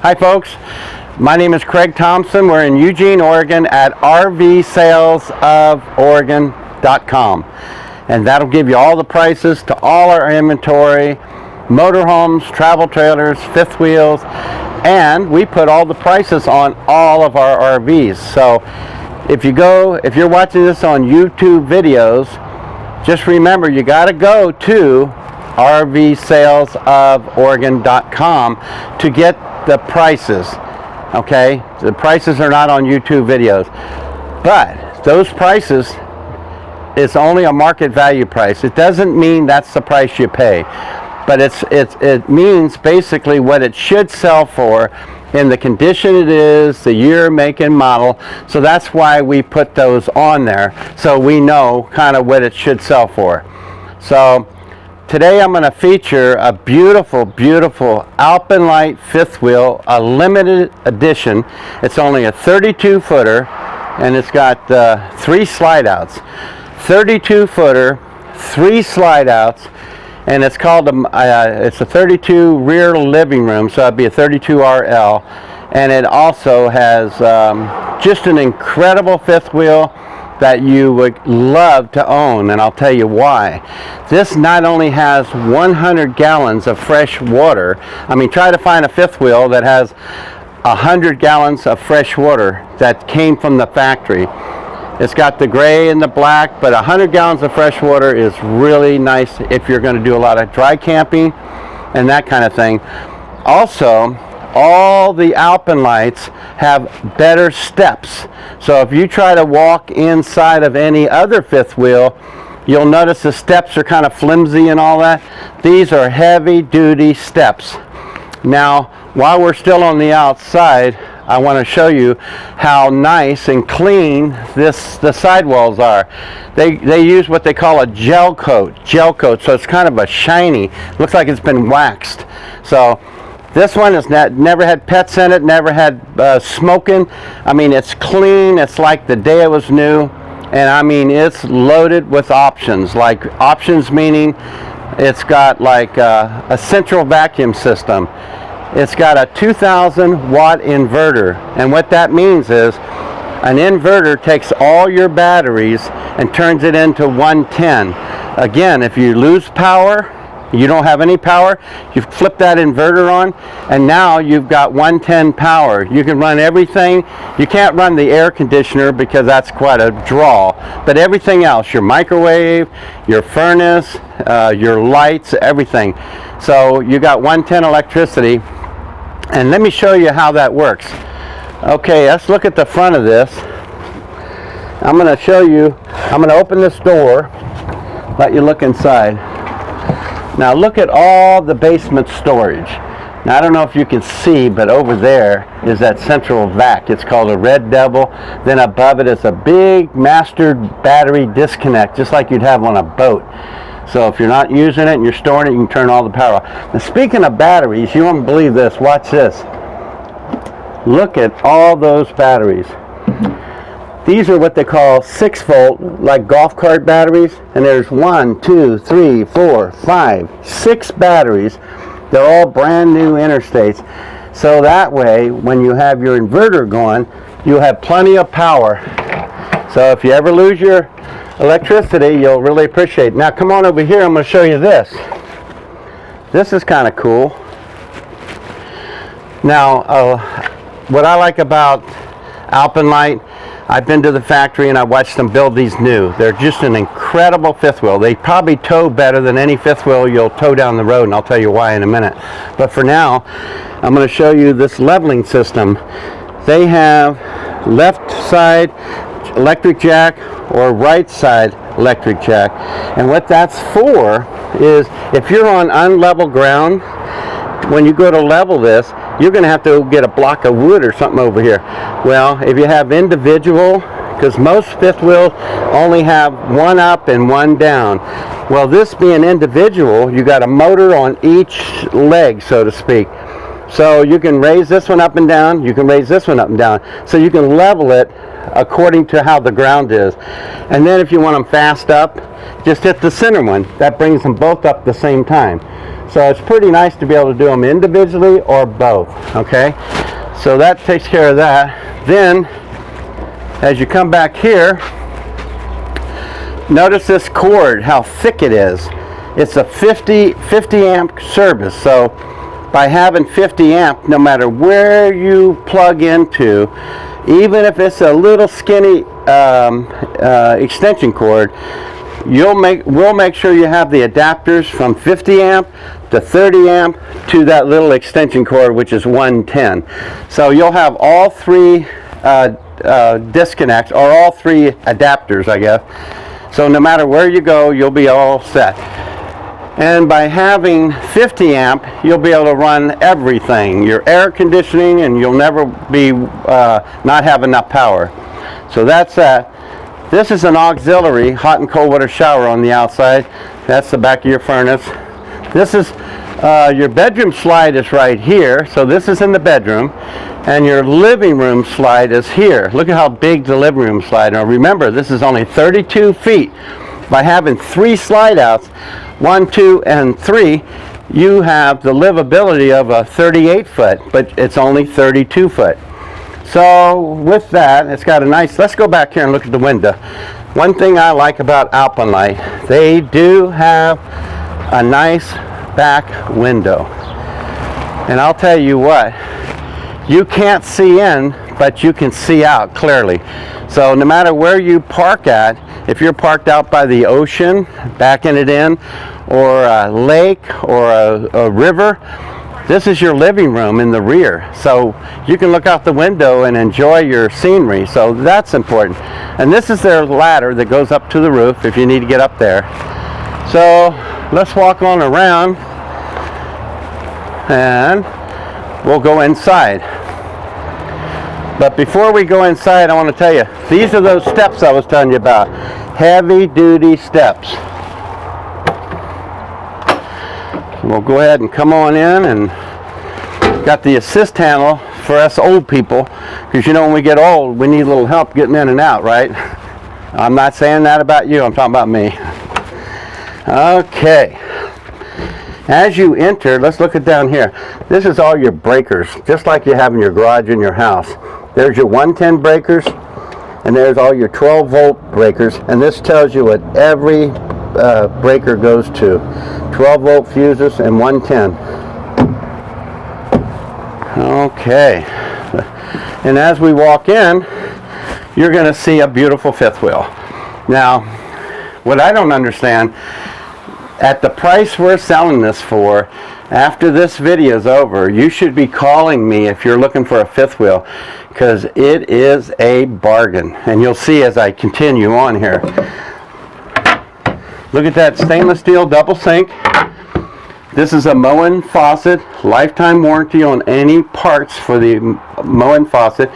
Hi folks, my name is Craig Thompson. We're in Eugene, Oregon at RVSalesOfOregon.com, and that'll give you all the prices to all our inventory, motorhomes, travel trailers, fifth wheels, and we put all the prices on all of our RVs. So if you're watching this on YouTube videos, just remember you got to go to RVSalesOfOregon.com to get the prices. Okay, the prices are not on YouTube videos, but those prices is only a market value price. It doesn't mean that's the price you pay, but it means basically what it should sell for in the condition it is, the year, make, and model. So that's why we put those on there, so we know kind of what it should sell for. So today I'm going to feature a beautiful, beautiful Alpenlite fifth wheel, a limited edition. It's only a 32 footer and it's got 3 slide outs. 32 footer, 3 slide outs, and it's called it's a 32 rear living room, so it'd be a 32 RL, and it also has just an incredible fifth wheel that you would love to own, and I'll tell you why. This not only has 100 gallons of fresh water. I mean, try to find a fifth wheel that has 100 gallons of fresh water that came from the factory. It's got the gray and the black, but 100 gallons of fresh water is really nice if you're going to do a lot of dry camping and that kind of thing. Also, all the Alpenlites have better steps. So if you try to walk inside of any other fifth wheel, you'll notice the steps are kind of flimsy and all that. These are heavy duty steps. Now, while we're still on the outside, I want to show you how nice and clean the sidewalls are. They use what they call a gel coat, so it's kind of a shiny, looks like it's been waxed. So this one has never had pets in it, never had smoking. I mean, it's clean. It's like the day it was new. And I mean, it's loaded with options. Like options meaning it's got like a central vacuum system. It's got a 2,000 watt inverter. And what that means is an inverter takes all your batteries and turns it into 110. Again, if you lose power, you don't have any power, you flip that inverter on, and now you've got 110 power. You can run everything. You can't run the air conditioner because that's quite a draw, but everything else, your microwave, your furnace, your lights, everything. So you got 110 electricity, and let me show you how that works. Okay, let's look at the front of this. I'm going to show you, I'm going to open this door, let you look inside. Now look at all the basement storage. Now I don't know if you can see, but over there is that central vac. It's called a Red Devil. Then above it is a big master battery disconnect, just like you'd have on a boat. So if you're not using it and you're storing it, you can turn all the power off. Now speaking of batteries, you won't believe this. Watch this. Look at all those batteries. These are what they call 6-volt, like golf cart batteries, and there's 1, 2, 3, 4, 5, 6 batteries. They're all brand new interstates. So that way, when you have your inverter going, you'll have plenty of power. So if you ever lose your electricity, you'll really appreciate it. Now come on over here, I'm going to show you this. This is kind of cool. Now, what I like about Alpenlite, I've been to the factory and I watched them build these new. They're just an incredible fifth wheel. They probably tow better than any fifth wheel you'll tow down the road, and I'll tell you why in a minute. But for now, I'm going to show you this leveling system. They have left side electric jack or right side electric jack. And what that's for is if you're on unlevel ground, when you go to level this, you're going to have to get a block of wood or something over here. Well, if you have individual, because most fifth wheels only have one up and one down. Well, this being individual, you got a motor on each leg, so to speak. So you can raise this one up and down, you can raise this one up and down. So you can level it according to how the ground is. And then if you want them fast up, just hit the center one. That brings them both up at the same time. So it's pretty nice to be able to do them individually or both, okay? So that takes care of that. Then, as you come back here, notice this cord, how thick it is. It's a 50 amp service. So by having 50 amp, no matter where you plug into, even if it's a little skinny extension cord, we'll make sure you have the adapters from 50 amp to 30 amp to that little extension cord, which is 110. So you'll have all three disconnects, or all three adapters, I guess. So no matter where you go, you'll be all set. And by having 50 amp, you'll be able to run everything, your air conditioning, and you'll never be not have enough power. So that's that. This is an auxiliary hot and cold water shower on the outside. That's the back of your furnace. This is your bedroom slide is right here. So this is in the bedroom, and your living room slide is here. Look at how big the living room slide. Now remember, this is only 32 feet. By having 3 slide outs, 1, 2, and 3, you have the livability of a 38 foot, but it's only 32 foot. So with that, it's got a nice, let's go back here and look at the window. One thing I like about Alpenlite, they do have a nice back window. And I'll tell you what, you can't see in, but you can see out clearly. So no matter where you park at, if you're parked out by the ocean, backing it in, or a lake, or a river, this is your living room in the rear. So you can look out the window and enjoy your scenery. So that's important. And this is their ladder that goes up to the roof if you need to get up there. So let's walk on around and we'll go inside. But before we go inside, I want to tell you, these are those steps I was telling you about. Heavy duty steps. We'll go ahead and come on in, and got the assist handle for us old people, because you know when we get old we need a little help getting in and out, right? I'm not saying that about you, I'm talking about me. Okay, as you enter, let's look at down here. This is all your breakers, just like you have in your garage in your house. There's your 110 breakers, and there's all your 12 volt breakers, and this tells you what every breaker goes to. 12 volt fuses and 110. Okay, and as we walk in, you're going to see a beautiful fifth wheel. Now, what I don't understand, at the price we're selling this for, after this video is over, you should be calling me if you're looking for a fifth wheel, because it is a bargain. And you'll see as I continue on here. Look at that stainless steel double sink. This is a Moen faucet, lifetime warranty on any parts for the Moen faucet.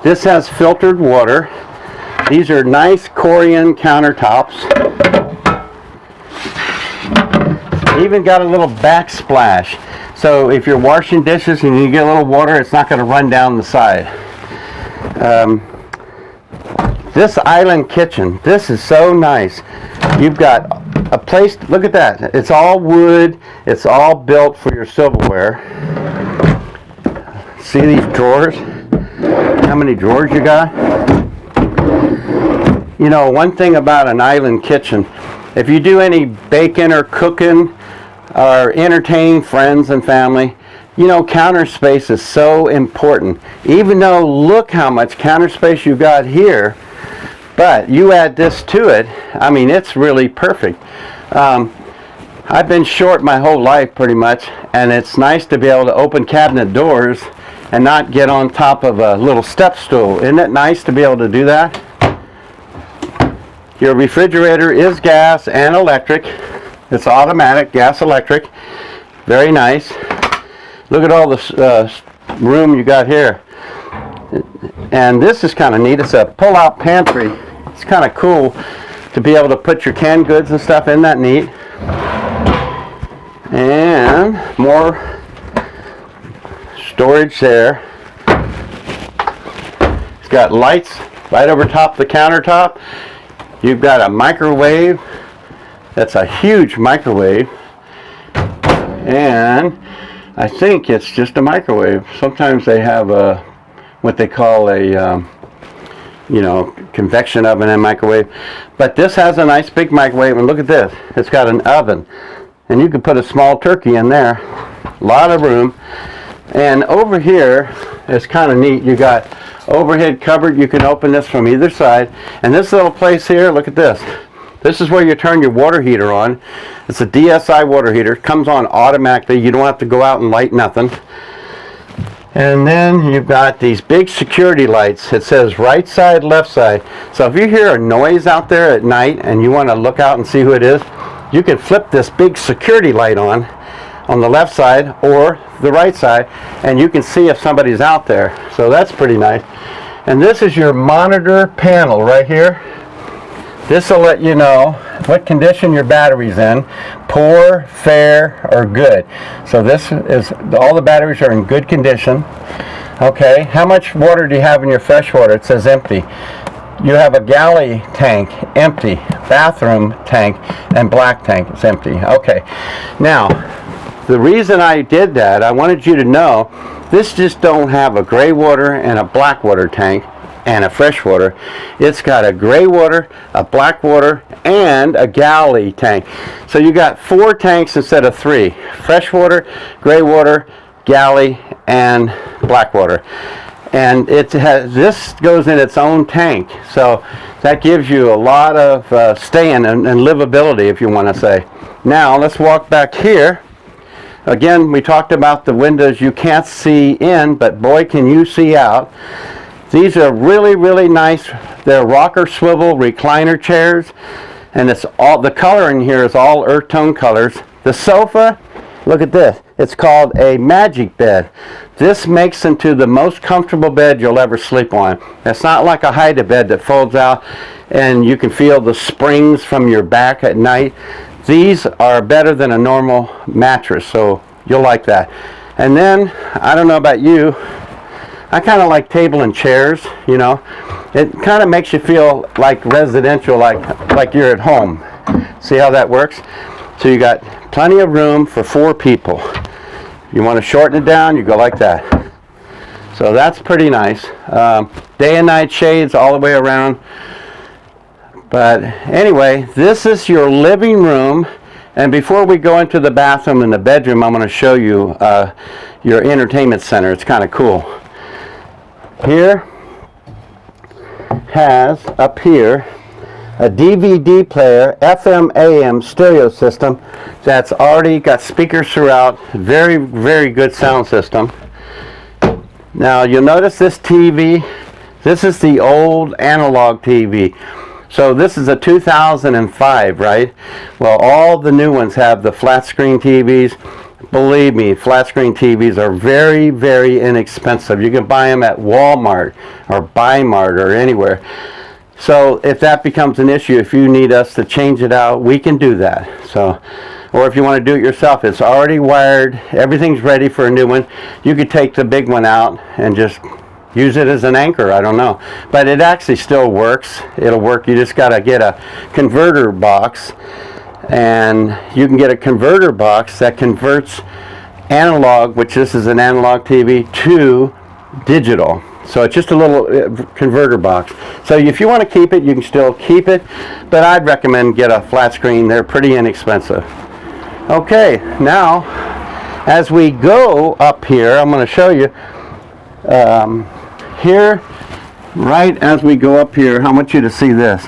This has filtered water. These are nice Corian countertops. Even got a little backsplash. So if you're washing dishes and you get a little water, it's not going to run down the side. This island kitchen, this is so nice. You've got a place, look at that. It's all wood. It's all built for your silverware. See these drawers? How many drawers you got? You know, one thing about an island kitchen, if you do any baking or cooking or entertaining friends and family, you know, counter space is so important. Even though, look how much counter space you got here, but you add this to it, I mean, it's really perfect. I've been short my whole life pretty much, and it's nice to be able to open cabinet doors and not get on top of a little step stool. Isn't it nice to be able to do that? Your refrigerator is gas and electric. It's automatic, gas electric. Very nice. Look at all the room you got here. And this is kind of neat. It's a pull-out pantry. It's kind of cool to be able to put your canned goods and stuff in. That neat. And more storage there. It's got lights right over top of the countertop. You've got a microwave. That's a huge microwave. and I think it's just a microwave. Sometimes they have a what they call a you know, convection oven and microwave, but this has a nice big microwave. And look at this, it's got an oven, and you can put a small turkey in there, a lot of room. And over here it's kind of neat, you got overhead cupboard, you can open this from either side, and this little place here, look at this. This is where you turn your water heater on. It's a DSI water heater. It comes on automatically. You don't have to go out and light nothing. And then you've got these big security lights. It says right side, left side. So if you hear a noise out there at night and you want to look out and see who it is, you can flip this big security light on the left side or the right side, and you can see if somebody's out there. So that's pretty nice. And this is your monitor panel right here. This will let you know what condition your battery's in, poor, fair, or good. So this is, all the batteries are in good condition. Okay, how much water do you have in your fresh water? It says empty. You have a galley tank, empty. Bathroom tank and black tank is empty. Okay, now the reason I did that, I wanted you to know, this just don't have a gray water and a black water tank and a fresh water. It's got a gray water, a black water, and a galley tank. So you got 4 tanks instead of 3. Fresh water, gray water, galley, and black water. And it has, this goes in its own tank. So that gives you a lot of staying and livability, if you want to say. Now let's walk back here. Again, we talked about the windows you can't see in, but boy can you see out. These are really, really nice. They're rocker swivel recliner chairs, and it's all, the color in here is all earth tone colors. The sofa, look at this. It's called a magic bed. This makes into the most comfortable bed you'll ever sleep on. It's not like a hide-a bed that folds out and you can feel the springs from your back at night. These are better than a normal mattress, so you'll like that. And then, I don't know about you, I kind of like table and chairs, you know. It kind of makes you feel like residential, like you're at home. See how that works? So you got plenty of room for 4 people. You want to shorten it down, you go like that. So that's pretty nice. Day and night shades all the way around. But anyway, this is your living room. And before we go into the bathroom and the bedroom, I'm going to show you your entertainment center. It's kind of cool. Here has up here a DVD player, FM AM stereo system that's already got speakers throughout. Very, very good sound system. Now you'll notice this TV, this is the old analog TV. So this is a 2005, right? Well, all the new ones have the flat screen TVs. Believe me, flat screen TVs are very, very inexpensive. You can buy them at Walmart or Bimart or anywhere. So if that becomes an issue, if you need us to change it out, we can do that. So, or if you want to do it yourself, it's already wired. Everything's ready for a new one. You could take the big one out and just use it as an anchor. I don't know. But it actually still works. It'll work. You just got to get a converter box. And you can get a converter box that converts analog, which this is an analog TV, to digital. So it's just a little converter box. So if you want to keep it, you can still keep it, but I'd recommend get a flat screen. They're pretty inexpensive. Okay, now as we go up here, I'm going to show you here, right as we go up here, I want you to see this.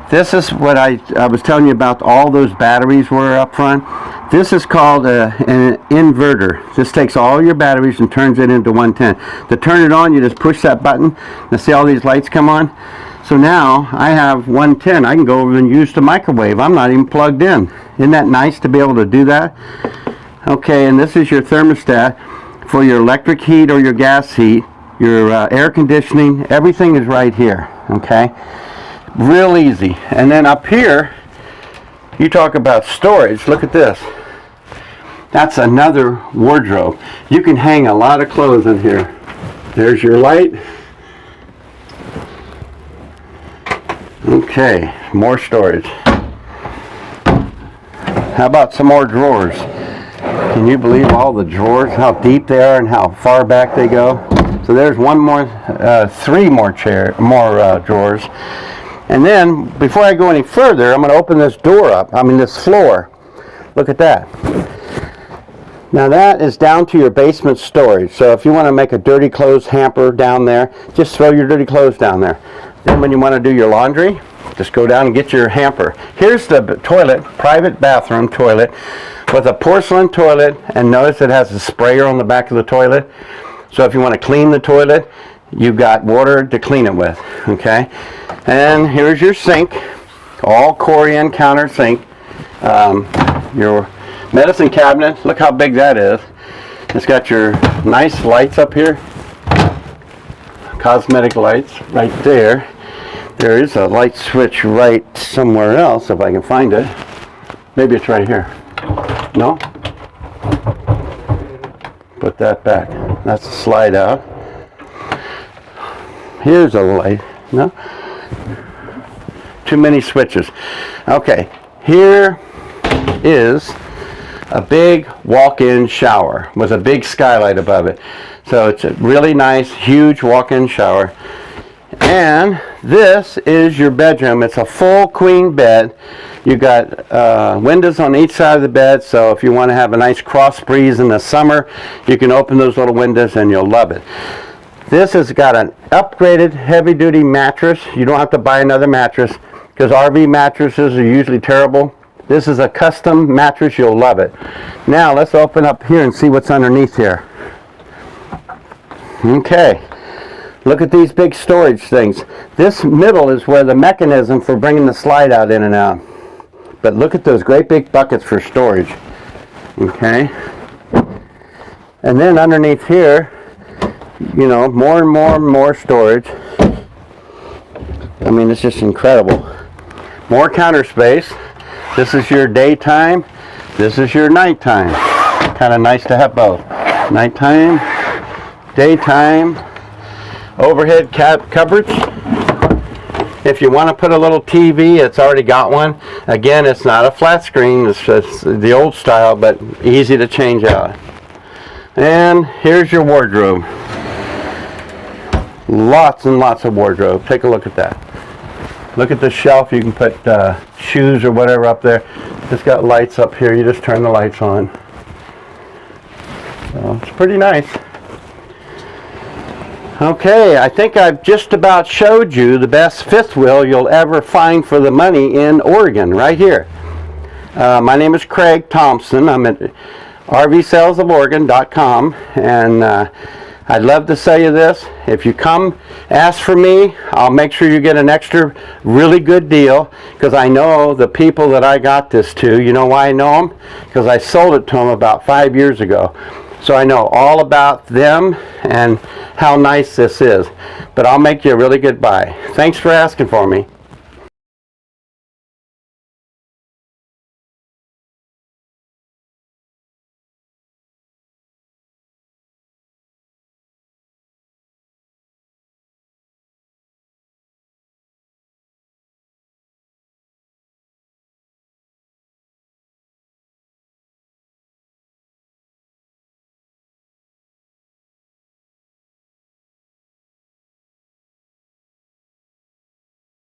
This is what I was telling you about, all those batteries were up front. This is called an inverter. This takes all your batteries and turns it into 110. To turn it on, you just push that button and see all these lights come on. So now I have 110. I can go over and use the microwave. I'm not even plugged in. Isn't that nice to be able to do that? Okay, and this is your thermostat for your electric heat or your gas heat, your air conditioning. Everything is right here, okay? Real easy. And then up here, you talk about storage. Look at this. That's another wardrobe. You can hang a lot of clothes in here. There's your light. Okay, more storage. How about some more drawers? Can you believe all the drawers, how deep they are and how far back they go? So there's one more, three more drawers. And then, before I go any further, I'm going to open this door up, this floor. Look at that. Now that is down to your basement storage. So if you want to make a dirty clothes hamper down there, just throw your dirty clothes down there. Then when you want to do your laundry, just go down and get your hamper. Here's the toilet, private bathroom toilet, with a porcelain toilet, and notice it has a sprayer on the back of the toilet. So if you want to clean the toilet, you've got water to clean it with, okay? And here's your sink, all Corian counter sink. Your medicine cabinet, look how big that is. It's got your nice lights up here, cosmetic lights right there. There is a light switch right somewhere else, if I can find it. Maybe it's right here. No? Put that back. That's a slide out. Here's a light. No? Too many switches. Okay, here is a big walk-in shower with a big skylight above it. So it's a really nice, huge walk-in shower. And this is your bedroom. It's a full queen bed. You got windows on each side of the bed, so if you want to have a nice cross breeze in the summer, you can open those little windows and you'll love it. This has got an upgraded heavy-duty mattress. You don't have to buy another mattress because RV mattresses are usually terrible. This is a custom mattress. You'll love it. Now let's open up here and see what's underneath here. Okay. Look at these big storage things. This middle is where the mechanism for bringing the slide out in and out. But look at those great big buckets for storage. Okay. And then underneath here, you know, more and more and more storage. It's just incredible. More counter space. This is your daytime. This is your nighttime. Kind of nice to have both. Nighttime, daytime, overhead cupboards. If you want to put a little TV, it's already got one. Again, it's not a flat screen. It's just the old style, but easy to change out. And here's your wardrobe. Lots and lots of wardrobe. Take a look at that. Look at the shelf. You can put shoes or whatever up there. It's got lights up here. You just turn the lights on. So it's pretty nice. Okay, I think I've just about showed you the best fifth wheel you'll ever find for the money in Oregon, right here. My name is Craig Thompson. I'm at rvsalesoforegon.com, and I'd love to sell you this. If you come ask for me, I'll make sure you get an extra really good deal, because I know the people that I got this to. You know why I know them? Because I sold it to them about 5 years ago. So I know all about them and how nice this is. But I'll make you a really good buy. Thanks for asking for me.